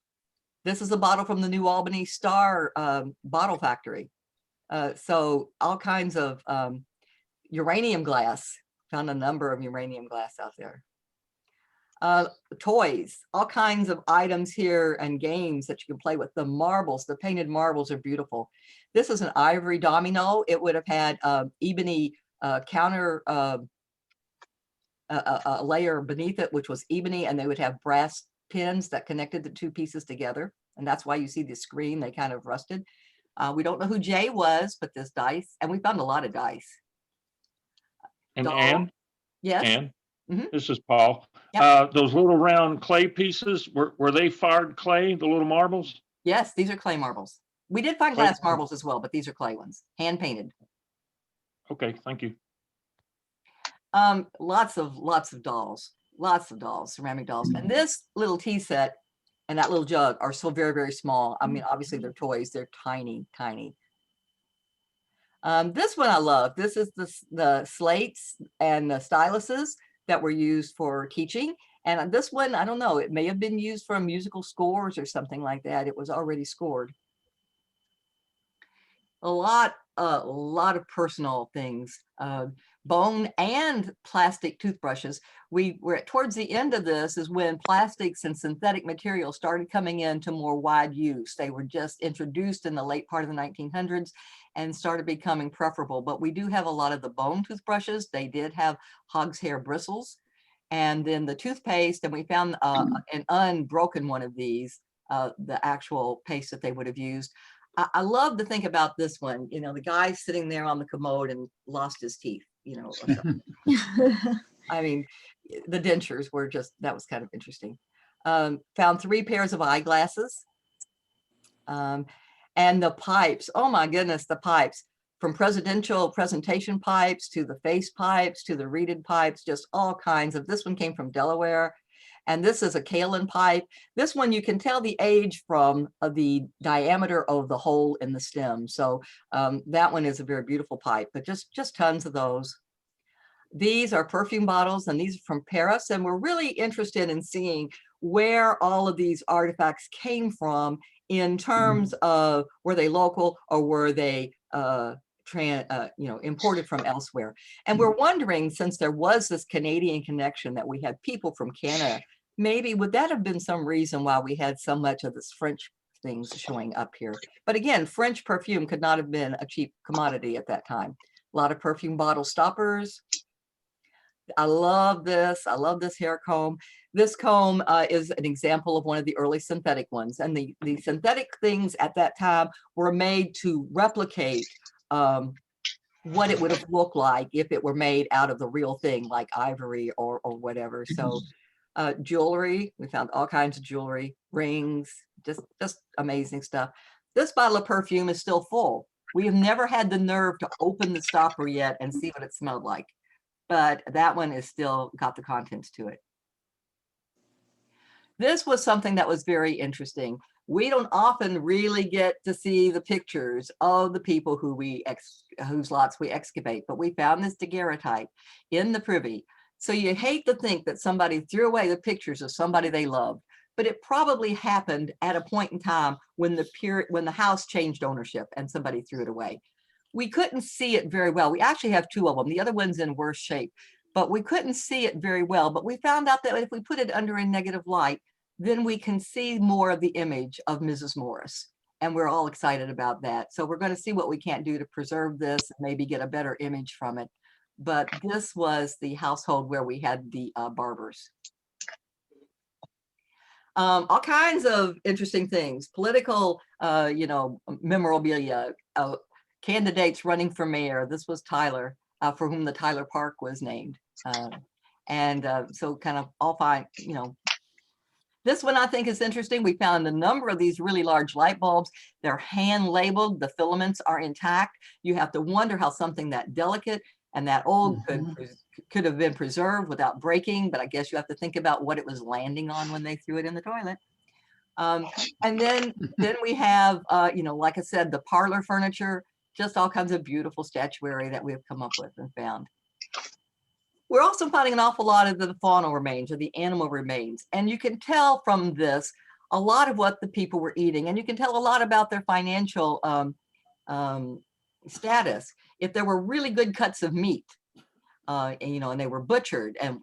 [SPEAKER 1] This is a bottle from the New Albany Star bottle factory. So all kinds of uranium glass, found a number of uranium glass out there. Toys, all kinds of items here and games that you can play with. The marbles, the painted marbles are beautiful. This is an ivory domino. It would have had ebony counter, a layer beneath it, which was ebony, and they would have brass pins that connected the two pieces together. And that's why you see the screen, they kind of rusted. We don't know who Jay was, but this dice, and we found a lot of dice.
[SPEAKER 3] And Anne?
[SPEAKER 1] Yes.
[SPEAKER 3] Anne? This is Paul.
[SPEAKER 1] Yep.
[SPEAKER 3] Those little round clay pieces, were they fired clay, the little marbles?
[SPEAKER 1] Yes, these are clay marbles. We did find glass marbles as well, but these are clay ones, hand painted.
[SPEAKER 3] Okay, thank you.
[SPEAKER 1] Lots of dolls, ceramic dolls. And this little tea set and that little jug are so very, very small. I mean, obviously they're toys, they're tiny, tiny. This one I love. This is the slates and the styluses that were used for teaching. And this one, I don't know, it may have been used for musical scores or something like that. It was already scored. A lot of personal things, bone and plastic toothbrushes. We were towards the end of this is when plastics and synthetic materials started coming into more wide use. They were just introduced in the late part of the 1900s and started becoming preferable. But we do have a lot of the bone toothbrushes. They did have hog's hair bristles. And then the toothpaste, and we found an unbroken one of these the actual paste that they would have used. I love to think about this one, you know, the guy sitting there on the commode and lost his teeth, you know, or something. I mean, the dentures were just, that was kind of interesting. Found 3 pairs of eyeglasses. And the pipes, oh my goodness, the pipes, from presidential presentation pipes to the face pipes to the reeded pipes, just all kinds of, this one came from Delaware. And this is a kaolin pipe. This one, you can tell the age from the diameter of the hole in the stem. So that one is a very beautiful pipe, but just tons of those. These are perfume bottles, and these are from Paris. And we're really interested in seeing where all of these artifacts came from in terms of, were they local or were they imported from elsewhere. And we're wondering, since there was this Canadian connection, that we had people from Canada, maybe would that have been some reason why we had so much of this French things showing up here? But again, French perfume could not have been a cheap commodity at that time. A lot of perfume bottle stoppers. I love this. I love this hair comb. This comb is an example of one of the early synthetic ones. And the synthetic things at that time were made to replicate what it would have looked like if it were made out of the real thing, like ivory or whatever. So jewelry, we found all kinds of jewelry, rings, just amazing stuff. This bottle of perfume is still full. We have never had the nerve to open the stopper yet and see what it smelled like, but that one is still got the contents to it. This was something that was very interesting. We don't often really get to see the pictures of the people whose lots we excavate, but we found this daguerreotype in the privy. So you hate to think that somebody threw away the pictures of somebody they loved, but it probably happened at a point in time when the house changed ownership and somebody threw it away. We couldn't see it very well. We actually have 2 of them. The other one's in worse shape, but we couldn't see it very well. But we found out that if we put it under a negative light, then we can see more of the image of Mrs. Morris. And we're all excited about that. So we're going to see what we can't do to preserve this, and maybe get a better image from it. But this was the household where we had the barbers. All kinds of interesting things, political, memorabilia, candidates running for mayor. This was Tyler, for whom the Tyler Park was named. So kind of all fine, This one I think is interesting. We found a number of these really large light bulbs. They're hand labeled. The filaments are intact. You have to wonder how something that delicate and that old could have been preserved without breaking, but I guess you have to think about what it was landing on when they threw it in the toilet. And then we have, like I said, the parlor furniture, just all kinds of beautiful statuary that we have come up with and found. We're also finding an awful lot of the faunal remains or the animal remains. And you can tell from this a lot of what the people were eating. And you can tell a lot about their financial status. If there were really good cuts of meat, and they were butchered and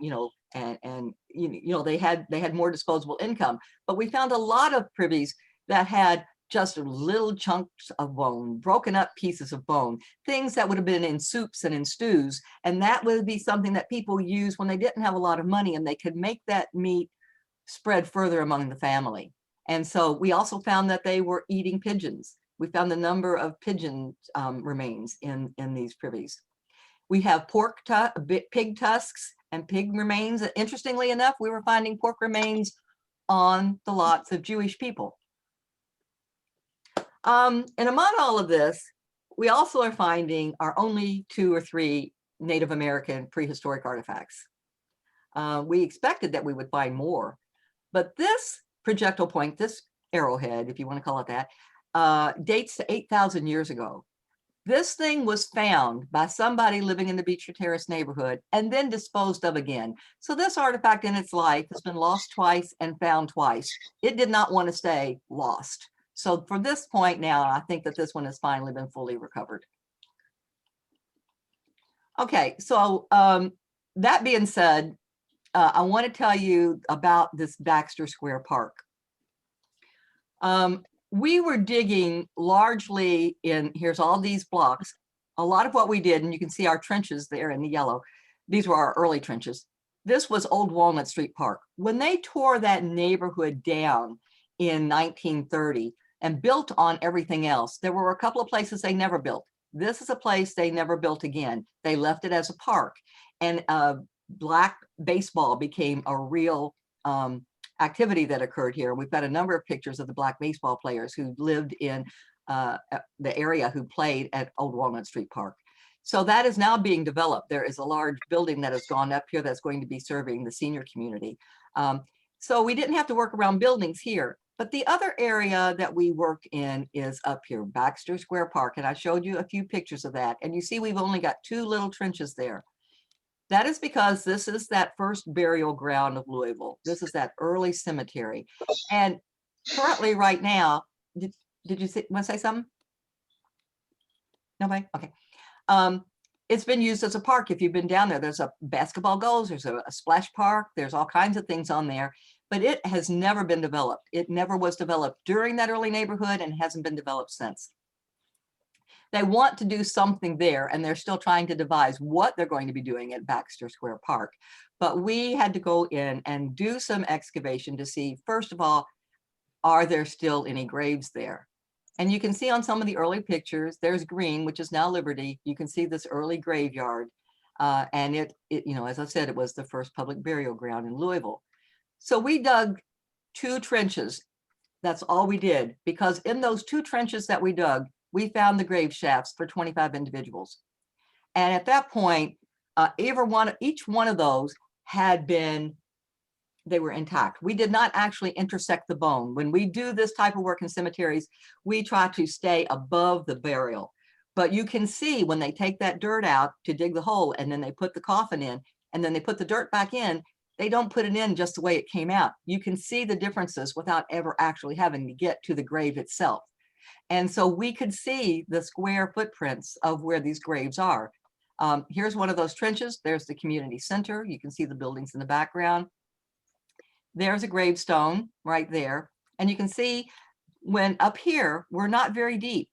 [SPEAKER 1] they had more disposable income. But we found a lot of privies that had just little chunks of bone, broken up pieces of bone, things that would have been in soups and in stews. And that would be something that people used when they didn't have a lot of money, and they could make that meat spread further among the family. And so we also found that they were eating pigeons. We found a number of pigeon remains in these privies. We have pig tusks and pig remains. Interestingly enough, we were finding pork remains on the lots of Jewish people. And among all of this, we also are finding our only 2 or 3 Native American prehistoric artifacts. We expected that we would find more, but this projectile point, this arrowhead, if you want to call it that, dates to 8,000 years ago. This thing was found by somebody living in the Beecher Terrace neighborhood and then disposed of again. So this artifact in its life has been lost twice and found twice. It did not want to stay lost. So from this point now, I think that this one has finally been fully recovered. Okay, so that being said, I want to tell you about this Baxter Square Park. We were digging largely in, here's all these blocks. A lot of what we did, and you can see our trenches there in the yellow. These were our early trenches. This was Old Walnut Street Park. When they tore that neighborhood down in 1930 and built on everything else. There were a couple of places they never built. This is a place they never built again. They left it as a park, and black baseball became a real activity that occurred here. We've got a number of pictures of the black baseball players who lived in the area, who played at Old Walnut Street Park. So that is now being developed. There is a large building that has gone up here that's going to be serving the senior community. So we didn't have to work around buildings here. But the other area that we work in is up here, Baxter Square Park. And I showed you a few pictures of that. And you see we've only got 2 little trenches there. That is because this is that first burial ground of Louisville. This is that early cemetery. And currently right now, did you want to say something? Nobody? Okay. It's been used as a park. If you've been down there, there's a basketball goals, there's a splash park, there's all kinds of things on there, but it has never been developed. It never was developed during that early neighborhood and hasn't been developed since. They want to do something there, and they're still trying to devise what they're going to be doing at Baxter Square Park. But we had to go in and do some excavation to see, first of all, are there still any graves there? And you can see on some of the early pictures, there's Green, which is now Liberty. You can see this early graveyard. And it, you know, as I said, it was the first public burial ground in Louisville. So we dug 2 trenches. That's all we did, because in those 2 trenches that we dug, we found the grave shafts for 25 individuals. And at that point, each one of those had been, they were intact. We did not actually intersect the bone. When we do this type of work in cemeteries, we try to stay above the burial. But you can see when they take that dirt out to dig the hole, and then they put the coffin in, and then they put the dirt back in, they don't put it in just the way it came out. You can see the differences without ever actually having to get to the grave itself. And so we could see the square footprints of where these graves are. Here's one of those trenches. There's the community center. You can see the buildings in the background. There's a gravestone right there. And you can see when up here, we're not very deep.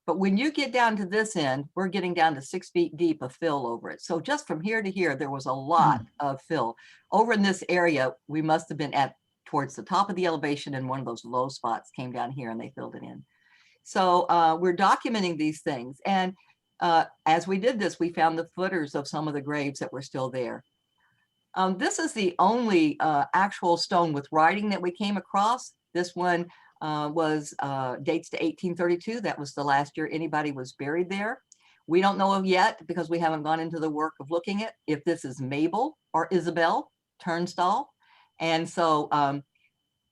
[SPEAKER 1] But when you get down to this end, we're getting down to 6 feet deep of fill over it. So just from here to here, there was a lot of fill. Over in this area, we must have been at towards the top of the elevation, and one of those low spots came down here and they filled it in. So we're documenting these things. And as we did this, we found the footers of some of the graves that were still there. This is the only actual stone with writing that we came across. This one dates to 1832. That was the last year anybody was buried there. We don't know yet, because we haven't gone into the work of looking at if this is Mabel or Isabel Turnstall. And so,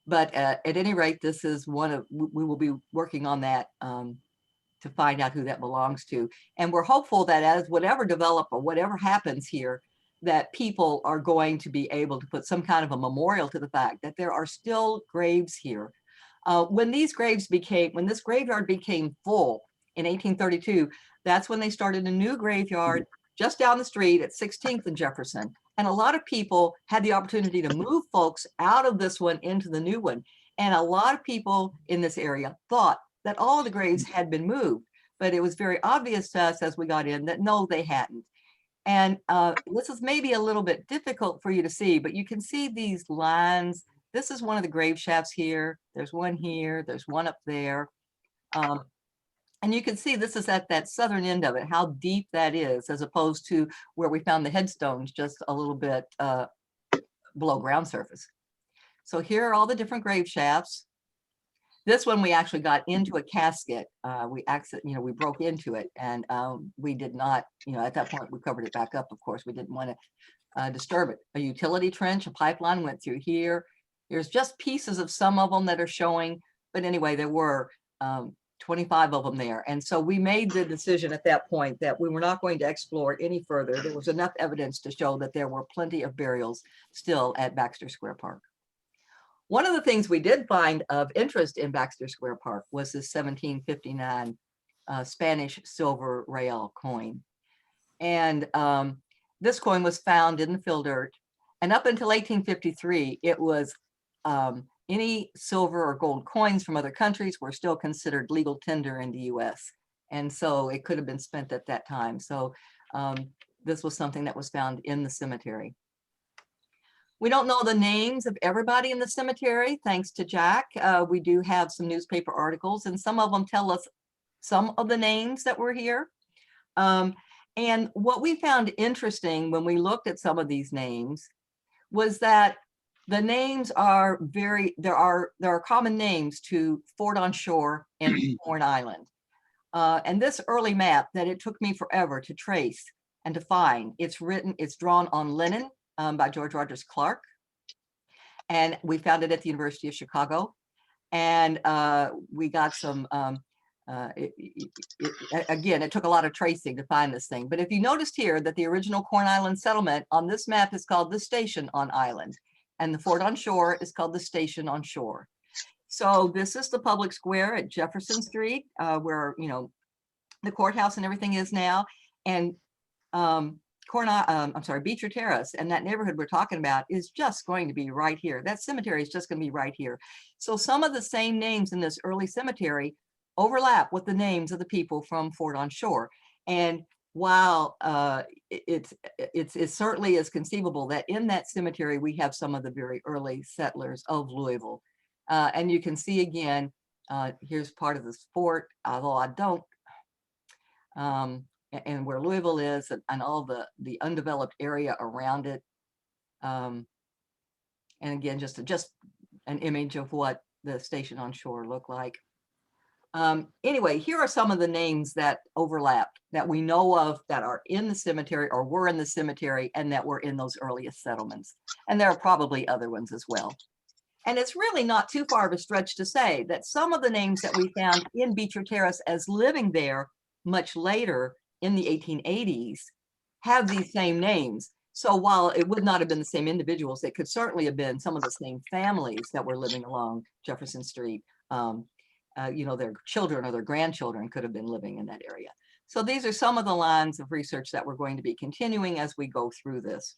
[SPEAKER 1] but at any rate, this is one of, we will be working on that to find out who that belongs to. And we're hopeful that as whatever develop or whatever happens here, that people are going to be able to put some kind of a memorial to the fact that there are still graves here. When this graveyard became full in 1832, that's when they started a new graveyard just down the street at 16th and Jefferson. And a lot of people had the opportunity to move folks out of this one into the new one. And a lot of people in this area thought that all of the graves had been moved, but it was very obvious to us as we got in that no, they hadn't. And this is maybe a little bit difficult for you to see, but you can see these lines. This is one of the grave shafts here. There's one here. There's one up there. And you can see this is at that southern end of it, how deep that is, as opposed to where we found the headstones just a little bit below ground surface. So here are all the different grave shafts. This one we actually got into a casket. We broke into it, and we did not, at that point we covered it back up. Of course, we didn't want to disturb it. A utility trench, a pipeline went through here. There's just pieces of some of them that are showing, but anyway, there were 25 of them there. And so we made the decision at that point that we were not going to explore any further. There was enough evidence to show that there were plenty of burials still at Baxter Square Park. One of the things we did find of interest in Baxter Square Park was this 1759 Spanish silver real coin. And this coin was found in the fill dirt. And up until 1853, it was any silver or gold coins from other countries were still considered legal tender in the US. And so it could have been spent at that time. So this was something that was found in the cemetery. We don't know the names of everybody in the cemetery, thanks to Jack. We do have some newspaper articles, and some of them tell us some of the names that were here. And what we found interesting when we looked at some of these names was that the names are there are common names to Fort on Shore and Horn Island. And this early map that it took me forever to trace and to find, it's drawn on linen by George Rogers Clark. And we found it at the University of Chicago. And we got some, again, it took a lot of tracing to find this thing. But if you noticed here that the original Corn Island settlement on this map is called the Station on Island, and the Fort on Shore is called the Station on Shore. So this is the public square at Jefferson Street, where, you know, the courthouse and everything is now. And Beecher Terrace and that neighborhood we're talking about is just going to be right here. That cemetery is just going to be right here. So some of the same names in this early cemetery overlap with the names of the people from Fort on Shore. And while it certainly is conceivable that in that cemetery we have some of the very early settlers of Louisville. And you can see again, here's part of this fort, although I don't, and where Louisville is, and all the undeveloped area around it. And again, just an image of what the Station on Shore looked like. Anyway, here are some of the names that overlap that we know of that are in the cemetery or were in the cemetery and that were in those earliest settlements. And there are probably other ones as well. And it's really not too far of a stretch to say that some of the names that we found in Beecher Terrace as living there much later in the 1880s have these same names. So while it would not have been the same individuals, it could certainly have been some of the same families that were living along Jefferson Street. You know, their children or their grandchildren could have been living in that area. So these are some of the lines of research that we're going to be continuing as we go through this.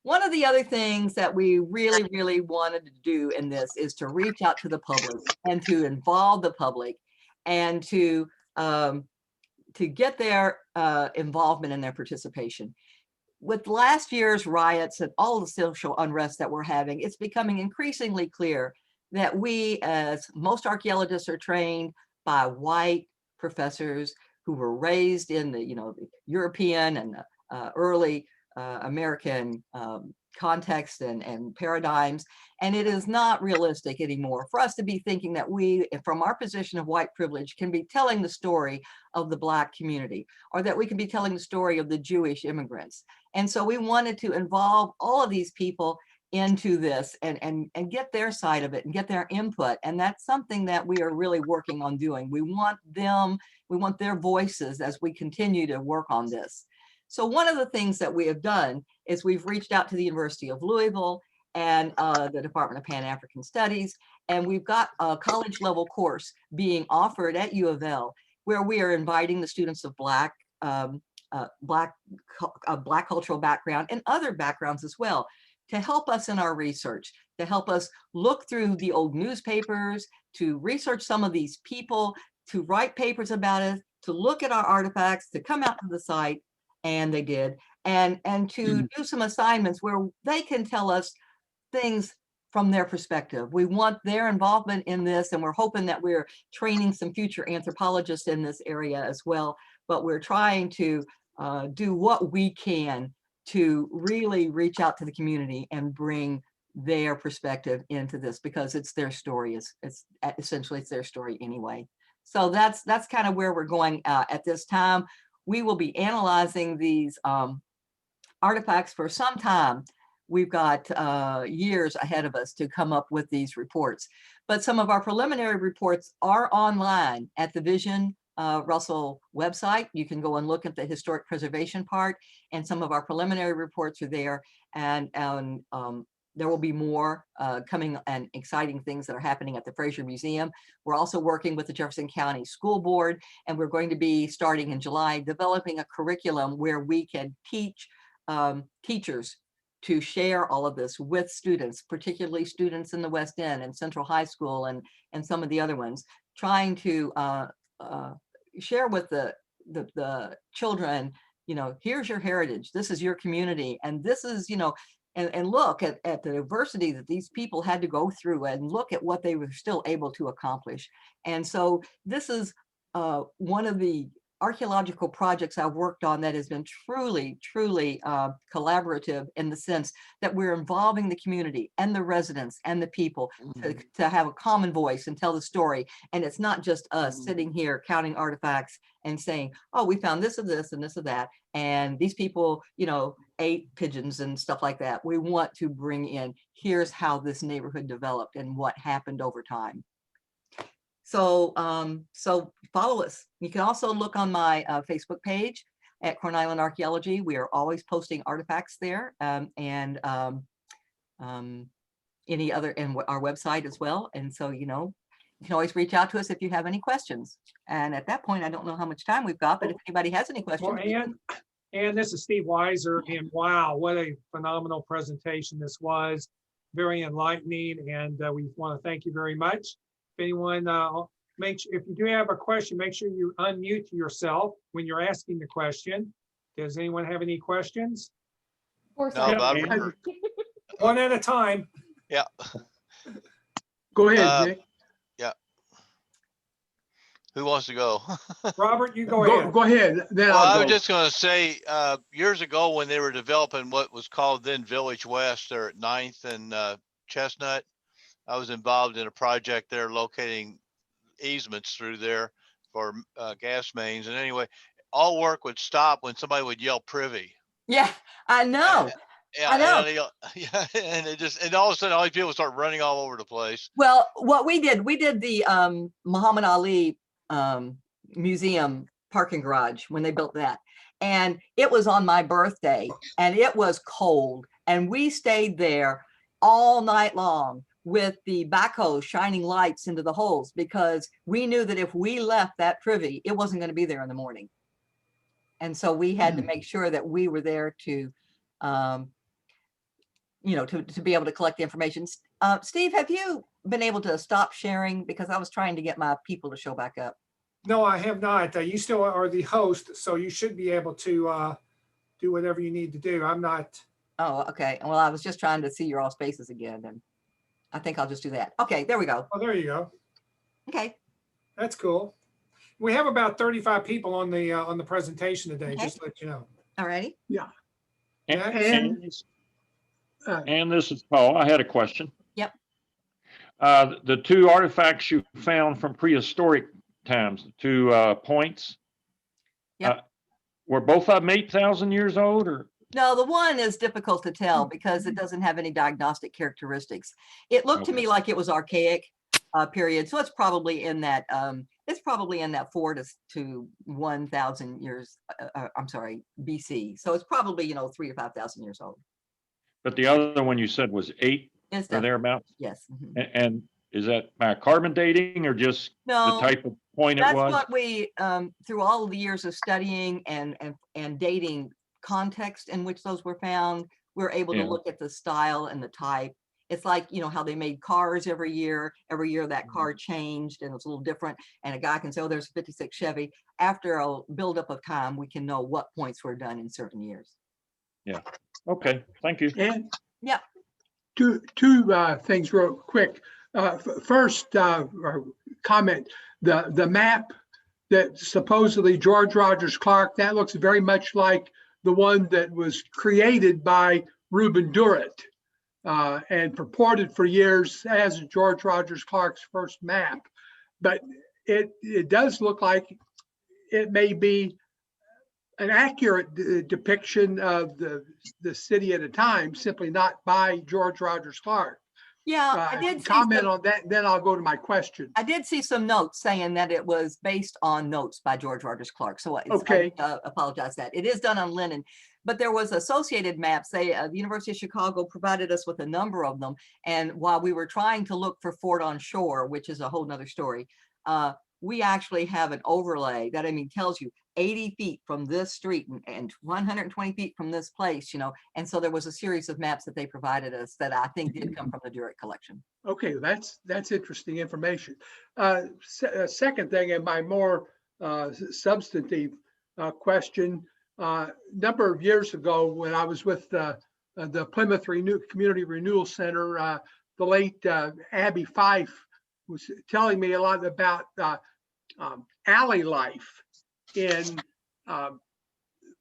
[SPEAKER 1] One of the other things that we really, really wanted to do in this is to reach out to the public and to involve the public and to get their involvement and their participation. With last year's riots and all the social unrest that we're having, it's becoming increasingly clear that we, as most archaeologists, are trained by white professors who were raised in the, you know, the European and early American context and paradigms. And it is not realistic anymore for us to be thinking that we, from our position of white privilege, can be telling the story of the Black community, or that we can be telling the story of the Jewish immigrants. And so we wanted to involve all of these people into this and get their side of it and get their input. And that's something that we are really working on doing. We want their voices as we continue to work on this. So one of the things that we have done is we've reached out to the University of Louisville and the Department of Pan-African Studies, and we've got a college level course being offered at U of L where we are inviting the students of Black cultural background and other backgrounds as well to help us in our research, to help us look through the old newspapers, to research some of these people, to write papers about it, to look at our artifacts, to come out to the site, and they did, and to do some assignments where they can tell us things from their perspective. We want their involvement in this, and we're hoping that we're training some future anthropologists in this area as well, but we're trying to do what we can to really reach out to the community and bring their perspective into this, because it's their story. It's essentially their story anyway. So that's kind of where we're going at this time. We will be analyzing these artifacts for some time. We've got years ahead of us to come up with these reports, but some of our preliminary reports are online at the Vision Russell website. You can go and look at the historic preservation part, and some of our preliminary reports are there, and there will be more coming and exciting things that are happening at the Fraser Museum. We're also working with the Jefferson County School Board, and we're going to be starting in July developing a curriculum where we can teach teachers to share all of this with students, particularly students in the West End and Central High School and some of the other ones, trying to share with the children, here's your heritage, this is your community, and this is, and look at the diversity that these people had to go through, and look at what they were still able to accomplish. And so this is one of the archaeological projects I've worked on that has been truly, truly collaborative, in the sense that we're involving the community and the residents and the people to have a common voice and tell the story. And it's not just us sitting here counting artifacts and saying, oh, we found this of this and this of that, and these people, ate pigeons and stuff like that. We want to bring in, here's how this neighborhood developed and what happened over time. So, so follow us. You can also look on my Facebook page at Corn Island Archaeology. We are always posting artifacts there, and any other, and our website as well. And so, you can always reach out to us if you have any questions. And at that point, I don't know how much time we've got, but if anybody has any questions.
[SPEAKER 4] Well, and this is Steve Weiser, and wow, what a phenomenal presentation this was. Very enlightening, and we want to thank you very much. If anyone, if you do have a question, make sure you unmute yourself when you're asking the question. Does anyone have any questions?
[SPEAKER 5] No, but
[SPEAKER 4] One at a time.
[SPEAKER 5] yeah.
[SPEAKER 6] Go ahead, Nick.
[SPEAKER 5] Yeah. Who wants to go?
[SPEAKER 4] Robert, you go ahead.
[SPEAKER 6] Go ahead. Then
[SPEAKER 5] Well,
[SPEAKER 6] I'll
[SPEAKER 5] I
[SPEAKER 6] go.
[SPEAKER 5] was just going to say, years ago when they were developing what was called then Village West there at 9th and Chestnut, I was involved in a project there locating easements through there for gas mains. And anyway, all work would stop when somebody would yell Privy.
[SPEAKER 1] Yeah, I know.
[SPEAKER 5] Yeah,
[SPEAKER 1] I know.
[SPEAKER 5] Yeah, and all of a sudden all these people start running all over the place.
[SPEAKER 1] Well, what we did the Muhammad Ali museum parking garage when they built that. And it was on my birthday, and it was cold. And we stayed there all night long with the backhoe shining lights into the holes, because we knew that if we left that privy, it wasn't going to be there in the morning. And so we had to make sure that we were there to, to be able to collect the information. Steve, have you been able to stop sharing? Because I was trying to get my people to show back up.
[SPEAKER 4] No, I have not. You still are the host, so you should be able to do whatever you need to do. I'm not.
[SPEAKER 1] Oh, okay. Well, I was just trying to see your all spaces again, and I think I'll just do that. Okay, there we go.
[SPEAKER 4] Oh, there you go.
[SPEAKER 1] Okay.
[SPEAKER 4] That's cool. We have about 35 people on the presentation today,
[SPEAKER 1] Okay.
[SPEAKER 4] just to let you know.
[SPEAKER 1] All righty.
[SPEAKER 3] And this is Paul. I had a question.
[SPEAKER 1] Yep.
[SPEAKER 3] The two artifacts you found from prehistoric times, the two points.
[SPEAKER 1] Yep.
[SPEAKER 3] Were both of them 8,000 years old, or?
[SPEAKER 1] No, the one is difficult to tell because it doesn't have any diagnostic characteristics. It looked to me like it was archaic period, so it's probably in that 4 to 1,000 years. I'm sorry, BC. So it's probably 3,000 to 5,000 years old.
[SPEAKER 3] But the other one you said was 8
[SPEAKER 1] It's
[SPEAKER 3] or thereabouts.
[SPEAKER 1] yes. Mhm.
[SPEAKER 3] And is that by carbon dating or just
[SPEAKER 1] No,
[SPEAKER 3] the type of point it
[SPEAKER 1] that's
[SPEAKER 3] was?
[SPEAKER 1] what we through all of the years of studying and dating context in which those were found, we're able to
[SPEAKER 3] Yeah.
[SPEAKER 1] look at the style and the type. It's like, how they made cars every year that car changed and it was a little different, and a guy can say, oh, there's a 56 Chevy. After a buildup of time, we can know what points were done in certain years.
[SPEAKER 3] Yeah. Okay, thank you.
[SPEAKER 6] And
[SPEAKER 1] Yeah.
[SPEAKER 6] two things real quick. First, comment, the map that supposedly George Rogers Clark, that looks very much like the one that was created by Reuben Durrett and purported for years as George Rogers Clark's first map. But it does look like it may be an accurate depiction of the city at a time, simply not by George Rogers Clark.
[SPEAKER 1] Yeah, I did see
[SPEAKER 6] comment
[SPEAKER 1] some,
[SPEAKER 6] on that, then I'll go to my question.
[SPEAKER 1] I did see some notes saying that it was based on notes by George Rogers Clark. So
[SPEAKER 6] Okay.
[SPEAKER 1] I apologize that it is done on linen, but there was associated maps. The University of Chicago provided us with a number of them. And while we were trying to look for Fort on Shore, which is a whole nother story, we actually have an overlay that, tells you 80 feet from this street and 120 feet from this place, and so there was a series of maps that they provided us that I think did come from the Durrett collection.
[SPEAKER 6] Okay, that's interesting information. Second thing, and my more substantive question, number of years ago when I was with the Plymouth Community Renewal Center, the late Abby Fife was telling me a lot about alley life in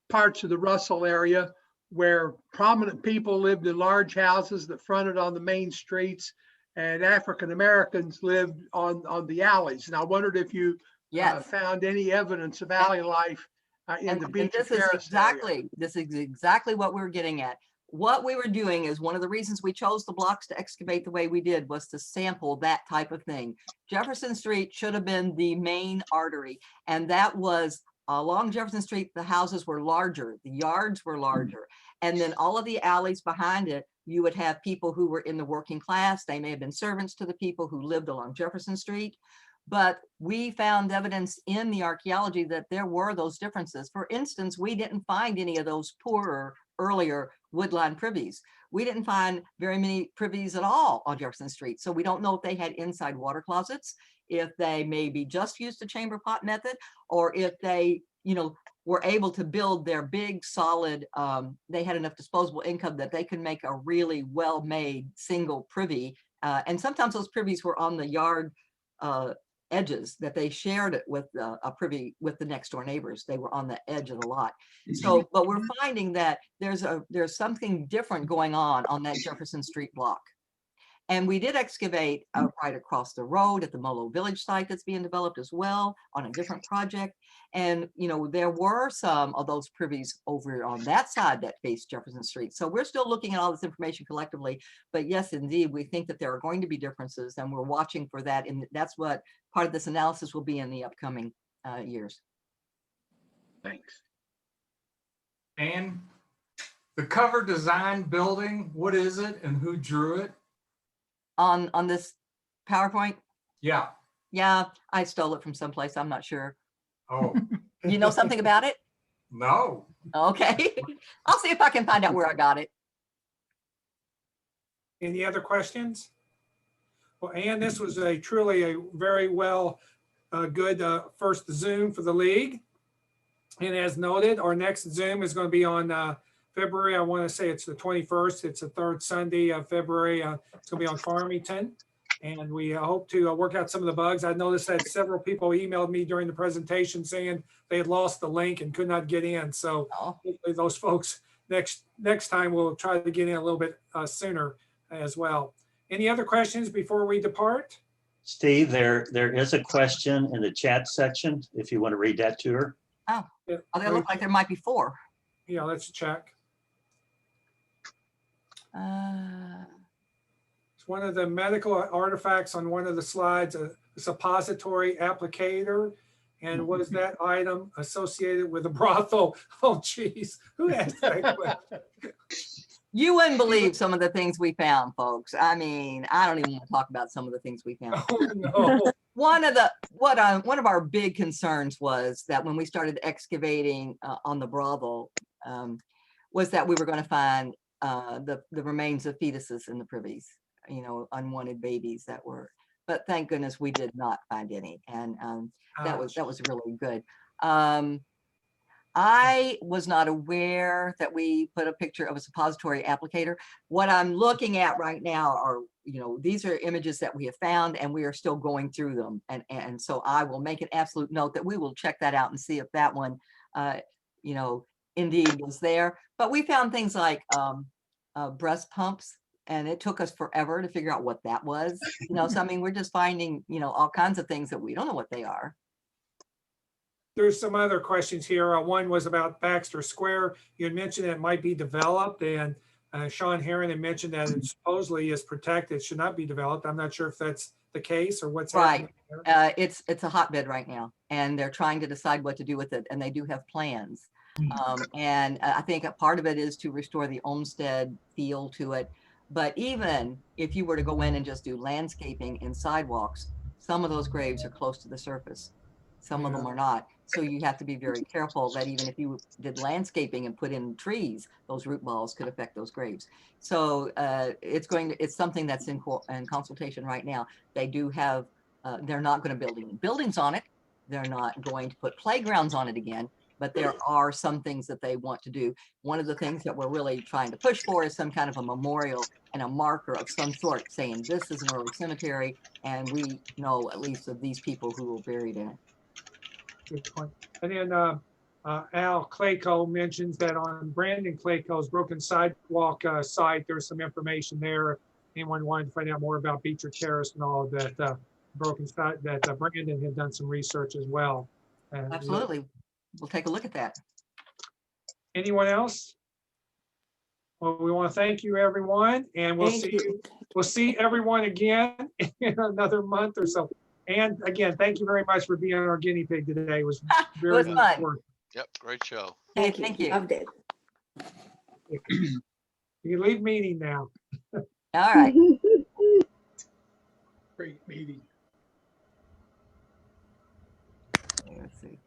[SPEAKER 6] parts of the Russell area where prominent people lived in large houses that fronted on the main streets, and African Americans lived on the alleys. And I wondered if you
[SPEAKER 1] Yes.
[SPEAKER 6] found any evidence of alley life in the Beecher
[SPEAKER 1] this is
[SPEAKER 6] Terrace area.
[SPEAKER 1] this is exactly what we're getting at. What we were doing is one of the reasons we chose the blocks to excavate the way we did was to sample that type of thing. Jefferson Street should have been the main artery, and that was along Jefferson Street. The houses were larger, the yards were larger, and then all of the alleys behind it, you would have people who were in the working class. They may have been servants to the people who lived along Jefferson Street. But we found evidence in the archaeology that there were those differences. For instance, we didn't find any of those poorer, earlier woodline privies. We didn't find very many privies at all on Jefferson Street. So we don't know if they had inside water closets, if they maybe just used the chamber pot method, or if they, were able to build their big solid, they had enough disposable income that they could make a really well-made single privy. And sometimes those privies were on the yard edges, that they shared it with a privy with the next door neighbors. They were on the edge of the lot. So, but we're finding that there's something different going on that Jefferson Street block. And we did excavate right across the road at the Molo Village site that's being developed as well on a different project. And, there were some of those privies over on that side that faced Jefferson Street. So we're still looking at all this information collectively. But yes, indeed, we think that there are going to be differences, and we're watching for that. And that's what part of this analysis will be in the upcoming years.
[SPEAKER 6] Thanks.
[SPEAKER 7] And the cover design building, what is it and who drew it?
[SPEAKER 1] On this PowerPoint?
[SPEAKER 7] Yeah.
[SPEAKER 1] Yeah, I stole it from someplace. I'm not sure.
[SPEAKER 7] Oh.
[SPEAKER 1] You know something about it?
[SPEAKER 7] No.
[SPEAKER 1] Okay. I'll see if I can find out where I got it.
[SPEAKER 4] Any other questions? Well, Ann, this was truly a very well, good first Zoom for the league. And as noted, our next Zoom is going to be on February. I want to say it's the 21st. It's the third Sunday of February. It's going to be on Farmington. And we hope to work out some of the bugs. I noticed that several people emailed me during the presentation saying they had lost the link and could not get in. So hopefully those folks next time will try to get in a little bit sooner as well. Any other questions before we depart?
[SPEAKER 8] Steve, there is a question in the chat section, if you want to read that to her.
[SPEAKER 1] Oh, they look like there might be 4.
[SPEAKER 4] Yeah, let's check. It's one of the medical artifacts on one of the slides, a suppository applicator. And was that item associated with a brothel? Oh, geez, who asked that question?
[SPEAKER 1] You wouldn't believe some of the things we found, folks. I mean, I don't even want to talk about some of the things we found.
[SPEAKER 4] Oh, no.
[SPEAKER 1] One of our big concerns was that when we started excavating on the brothel, was that we were going to find the remains of fetuses in the privies, unwanted babies that were. But thank goodness we did not find any, and that was really good. I was not aware that we put a picture of a suppository applicator. What I'm looking at right now are, these are images that we have found, and we are still going through them. And so I will make an absolute note that we will check that out and see if that one, indeed was there. But we found things like breast pumps, and it took us forever to figure out what that was. So I mean, we're just finding, all kinds of things that we don't know what they are.
[SPEAKER 4] There's some other questions here. One was about Baxter Square. You had mentioned that it might be developed, and Sean Heron had mentioned that it supposedly is protected, should not be developed. I'm not sure if that's the case or what's happening there.
[SPEAKER 1] It's a hotbed right now, and they're trying to decide what to do with it, and they do have plans. And I think a part of it is to restore the Olmsted feel to it. But even if you were to go in and just do landscaping in sidewalks, some of those graves are close to the surface. Some of them are not. So you have to be very careful that even if you did landscaping and put in trees, those root balls could affect those graves. So it's something that's in consultation right now. They do have, they're not going to build any buildings on it. They're not going to put playgrounds on it again, but there are some things that they want to do. One of the things that we're really trying to push for is some kind of a memorial and a marker of some sort saying this is an early cemetery and we know at least of these people who were buried in it.
[SPEAKER 4] Good point. And then Al Clayco mentions that on Brandon Clayco's Broken Sidewalk site, there's some information there. If anyone wanted to find out more about Beecher Terrace and all of that broken side, that Brandon had done some research as well. And,
[SPEAKER 1] Absolutely. We'll take a look at that.
[SPEAKER 4] anyone else? Well, we want to thank you, everyone, and we'll see everyone again in another month or so. And again, thank you very much for being our guinea pig today. It was very
[SPEAKER 1] fun.
[SPEAKER 4] important.
[SPEAKER 5] Yep, great show.
[SPEAKER 1] Thank you.
[SPEAKER 9] Loved it.
[SPEAKER 4] You can leave meeting now.
[SPEAKER 1] All right.
[SPEAKER 6] Great meeting.
[SPEAKER 1] Let's see.